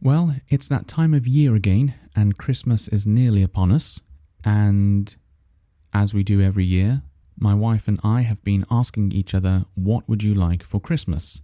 Well, it's that time of year again, and Christmas is nearly upon us. And as we do every year, my wife and I have been asking each other, what would you like for Christmas?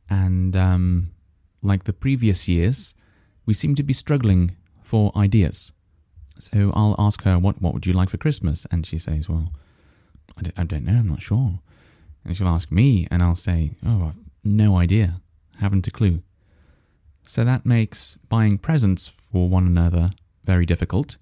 And like the previous years, we seem to be struggling for ideas. So I'll ask her, what would you like for Christmas? And she says, well, I don't know, I'm not sure. And she'll ask me, and I'll say, oh, I've no idea, haven't a clue. So that makes buying presents for one another very difficult.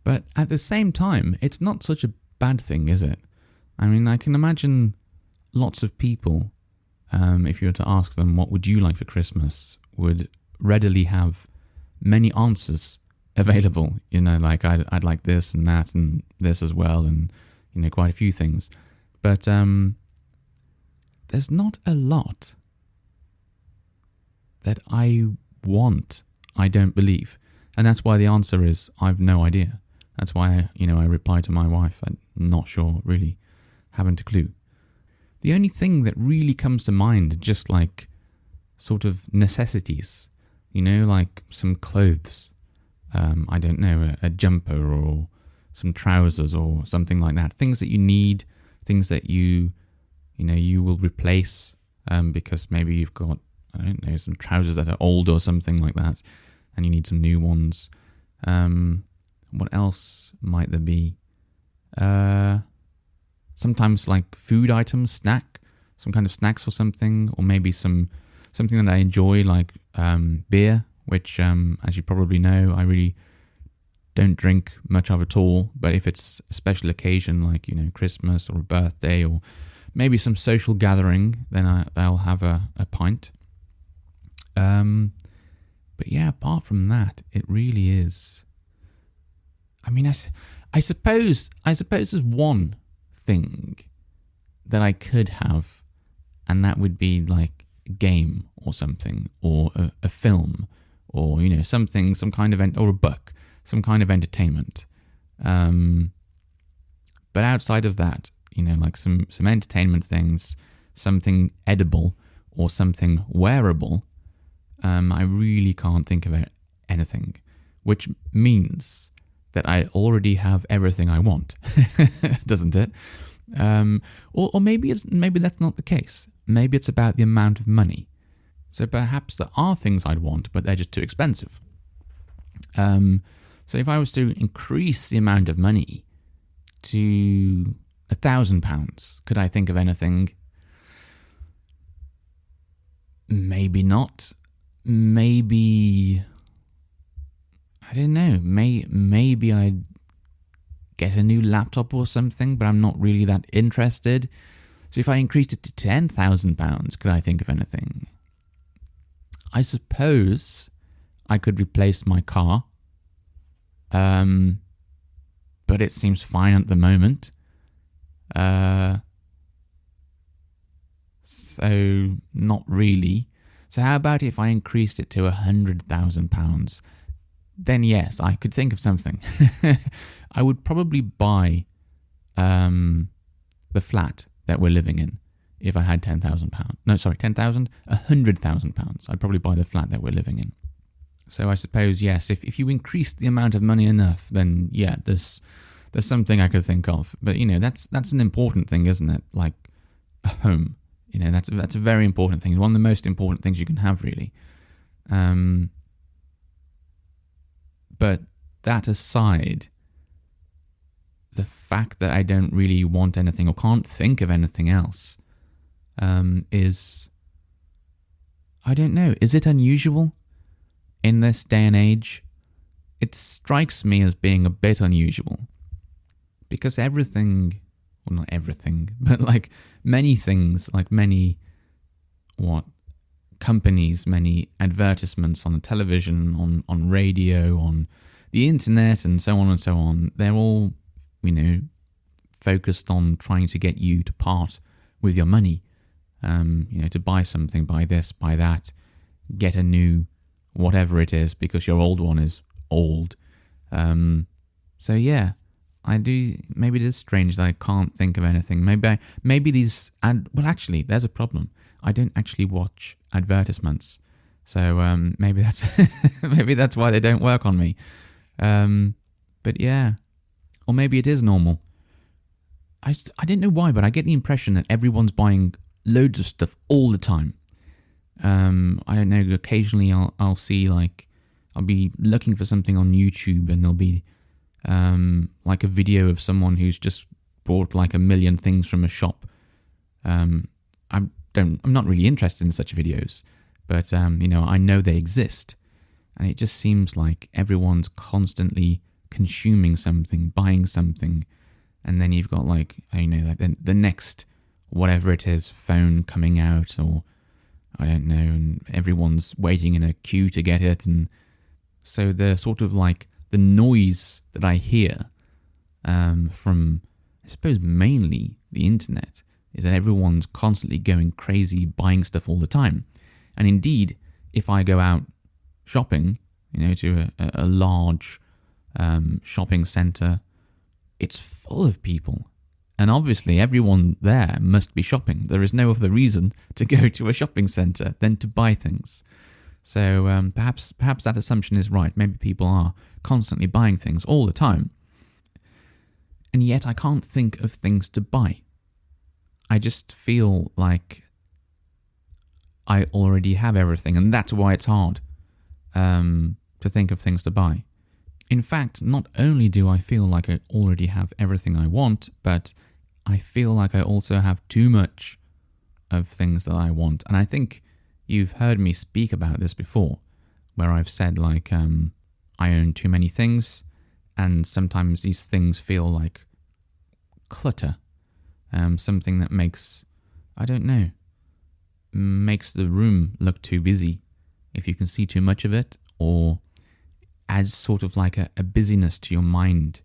But at the same time, it's not such a bad thing, is it? I mean, I can imagine lots of people, if you were to ask them, what would you like for Christmas, would readily have many answers available. You know, like I'd like this and that and this as well, and, you know, quite a few things. But there's not a lot that I want, I don't believe. And that's why the answer is, I've no idea. That's why, I reply to my wife, I'm not sure, really, haven't a clue. The only thing that really comes to mind, just like sort of necessities, like some clothes, I don't know, a jumper or some trousers or something like that. Things that you need, things that you will replace because maybe you've got, I don't know, some trousers that are old or something like that, and you need some new ones. What else might there be? Sometimes like food items, some kind of snacks or something, or maybe something that I enjoy, like beer, which, as you probably know, I really don't drink much of at all. But if it's a special occasion, like, Christmas or a birthday or maybe some social gathering, then I'll have a pint. But yeah, apart from that, it really is. I mean, I suppose there's one thing that I could have, and that would be like a game or something, or a film, or something, some kind of or a book, some kind of entertainment. But outside of that, like some entertainment things, something edible or something wearable, I really can't think of anything, which means that I already have everything I want, doesn't it? Or maybe that's not the case. Maybe it's about the amount of money. So perhaps there are things I'd want, but they're just too expensive. So if I was to increase the amount of money to £1,000, could I think of anything? Maybe not. Maybe, I don't know, maybe I'd get a new laptop or something, but I'm not really that interested. So if I increased it to £10,000, could I think of anything? I suppose I could replace my car, but it seems fine at the moment. So not really. So how about if I increased it to £100,000? Then yes, I could think of something. I would probably buy the flat that we're living in if I had £10,000. No, sorry, 10,000? £100,000. I'd probably buy the flat that we're living in. So I suppose, yes, if you increase the amount of money enough, then yeah, there's something I could think of. But, that's an important thing, isn't it? Like a home. That's a very important thing. It's one of the most important things you can have, really. But that aside, the fact that I don't really want anything or can't think of anything else is, I don't know, is it unusual in this day and age? It strikes me as being a bit unusual because everything, well, not everything, but like many things, like many companies, many advertisements on the television, on radio, on the internet, and so on, they're all, focused on trying to get you to part with your money, to buy something, buy this, buy that, get a new whatever it is because your old one is old. So yeah, I do. Maybe it is strange that I can't think of anything. Maybe these. Well, actually, there's a problem. I don't actually watch advertisements So maybe that's maybe that's why they don't work on me. But yeah, or maybe it is normal. I don't know why, but I get the impression that everyone's buying loads of stuff all the time. I don't know. Occasionally, I'll see like I'll be looking for something on YouTube, and there'll be like a video of someone who's just bought like a million things from a shop. I'm not really interested in such videos, but I know they exist, and it just seems like everyone's constantly consuming something, buying something. And then you've got like the next whatever it is phone coming out, or I don't know, and everyone's waiting in a queue to get it. And so the sort of like the noise that I hear from, I suppose, mainly the internet, is that everyone's constantly going crazy buying stuff all the time. And indeed, if I go out shopping, to a large shopping centre, it's full of people. And obviously everyone there must be shopping. There is no other reason to go to a shopping centre than to buy things. So perhaps that assumption is right. Maybe people are constantly buying things all the time. And yet I can't think of things to buy. I just feel like I already have everything, and that's why it's hard to think of things to buy. In fact, not only do I feel like I already have everything I want, but I feel like I also have too much of things that I want. And I think you've heard me speak about this before, where I've said like I own too many things, and sometimes these things feel like clutter, something that makes the room look too busy if you can see too much of it, or adds sort of like a busyness to your mind,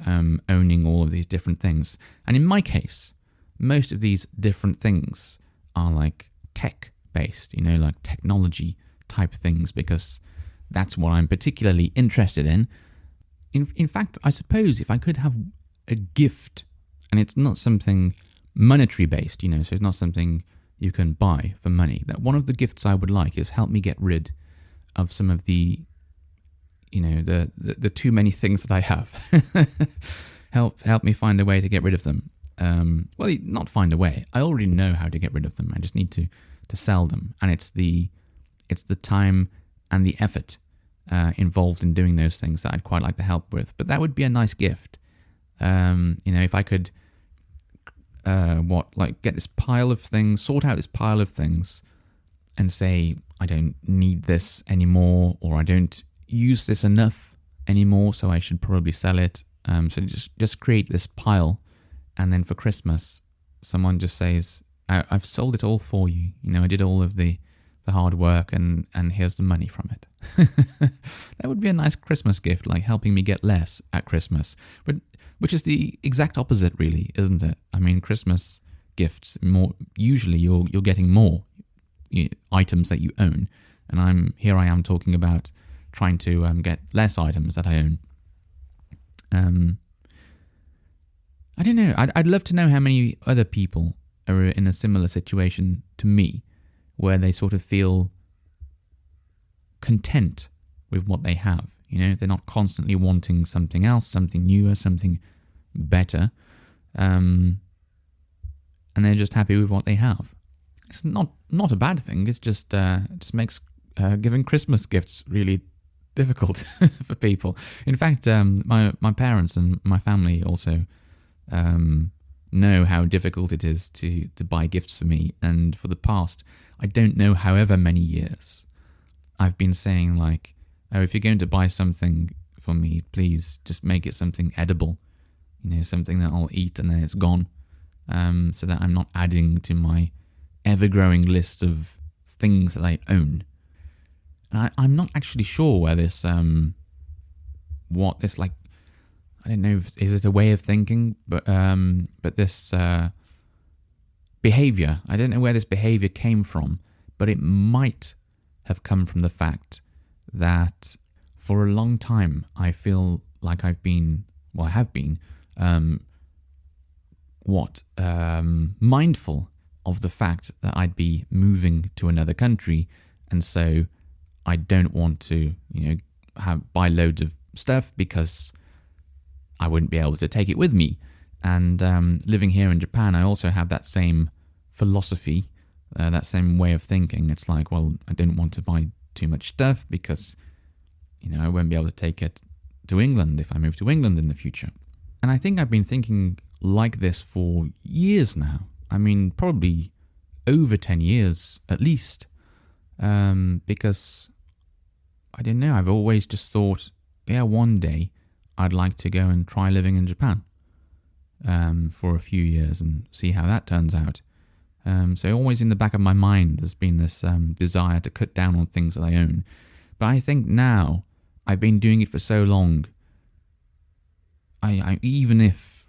owning all of these different things. And in my case, most of these different things are like tech-based, like technology type things, because that's what I'm particularly interested in. In fact, I suppose if I could have a gift, and it's not something monetary-based, so it's not something you can buy for money, that one of the gifts I would like is help me get rid of some of the too many things that I have. help me find a way to get rid of them. Well, not find a way. I already know how to get rid of them. I just need to sell them, and it's the time and the effort involved in doing those things that I'd quite like to help with. But that would be a nice gift. If I could, get this pile of things, sort out this pile of things, and say I don't need this anymore, or I don't use this enough anymore, so I should probably sell it. So just create this pile, and then for Christmas, someone just says, I've sold it all for you. I did all of the hard work, and here's the money from it. That would be a nice Christmas gift, like helping me get less at Christmas. But which is the exact opposite, really, isn't it? I mean, Christmas gifts, usually you're getting more items that you own, and I am talking about trying to get less items that I own. I don't know. I'd love to know how many other people are in a similar situation to me, where they sort of feel content with what they have. They're not constantly wanting something else, something newer, something better, and they're just happy with what they have. It's not a bad thing. It's just it just makes giving Christmas gifts really difficult for people. In fact, my parents and my family also know how difficult it is to buy gifts for me. And for the past, I don't know, however many years, I've been saying like, oh, if you're going to buy something for me, please just make it something edible, something that I'll eat and then it's gone, so that I'm not adding to my ever-growing list of things that I own. And I'm not actually sure where this, what this, like, I don't know, is it a way of thinking? But this behavior, I don't know where this behavior came from, but it might have come from the fact that for a long time, I feel like I have been mindful of the fact that I'd be moving to another country, and so I don't want to, buy loads of stuff because I wouldn't be able to take it with me. And living here in Japan, I also have that same philosophy, that same way of thinking. It's like, well, I don't want to buy too much stuff because, I won't be able to take it to England if I move to England in the future. And I think I've been thinking like this for years now. I mean, probably over 10 years at least, because I don't know, I've always just thought, one day I'd like to go and try living in Japan for a few years and see how that turns out. So always in the back of my mind there's been this desire to cut down on things that I own. But I think now, I've been doing it for so long, I even if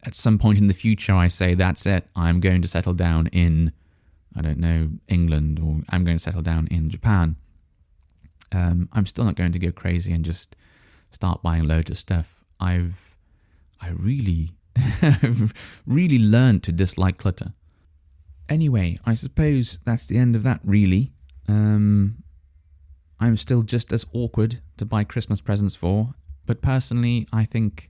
at some point in the future I say, that's it, I'm going to settle down in, I don't know, England, or I'm going to settle down in Japan, I'm still not going to go crazy and just start buying loads of stuff. I really really learned to dislike clutter. Anyway, I suppose that's the end of that, really. I'm still just as awkward to buy Christmas presents for, but personally, I think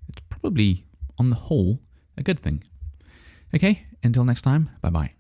it's probably, on the whole, a good thing. Okay, until next time, bye-bye.